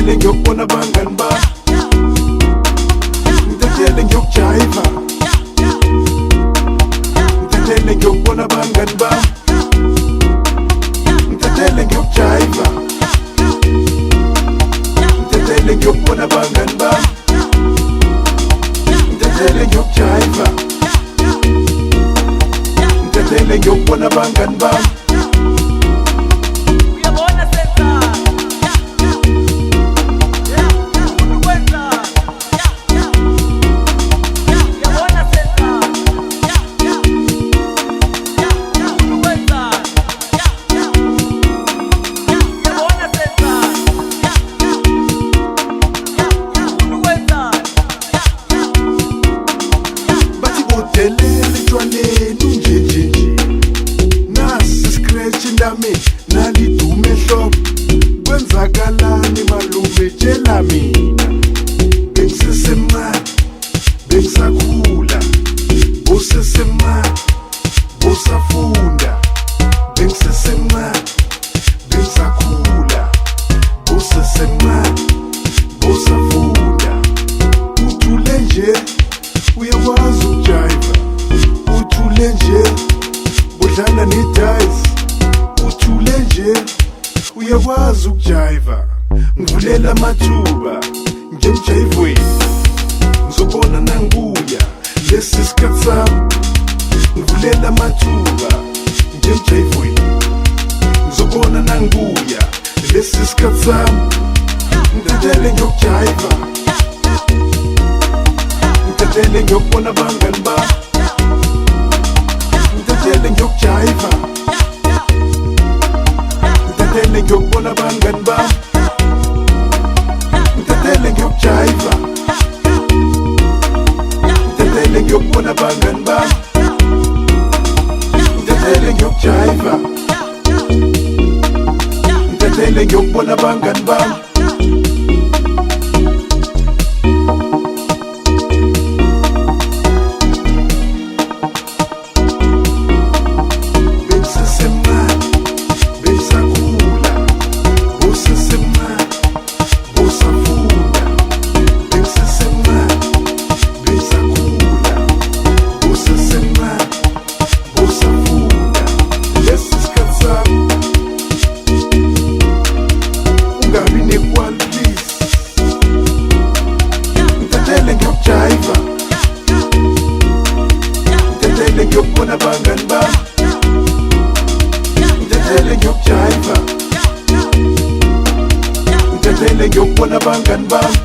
ngithathele ngiyokubona abangani bami, ngithathele ngiyokujayiva, ngithathele ngiyokubona abangani bami, ngithathele ngiyokujayiva, ngithathele ngiyokubona abangani bami, ngithathele ngiyokujayiva, ngithathele ngiyokubona abangani bami. Delele tshwaneni unjenjenje nasi scratch ndami nalidume hlobo kwenzakalani malume tshela mina bengisesemncane bengisakhula bosesemncane bosafunda bengisesemncane bengisakhula bosesemncane bosafunda uthule nje uyakwazi ukujayiva, uthule nje udlala ne-dice, uthule nje uyakwazi ukujayiva, ngivulela amathuba njemjayivweni ngizobona nangibuya lesi sikhathi sami, ngivulela amathuba njemjayivweni ngizobona nangibuya lesi sikhathi sami, ngithathele ngiyokujayiva, ngithathele ngiyokubona abangani bami, ngithathele ngiyokujayiva, ngithathele ngiyokubona abangani bami, ngithathele ngiyokujayiva, ngithathele ngiyokubona abangani bami, ngithathele ngiyokujayiva, ngithathele ngiyokubona abangani bami. Ngithathele ngiyokubona abangani bami, ngithathele ngiyokujayiva, ngithathele ngiyokubona abangani bami.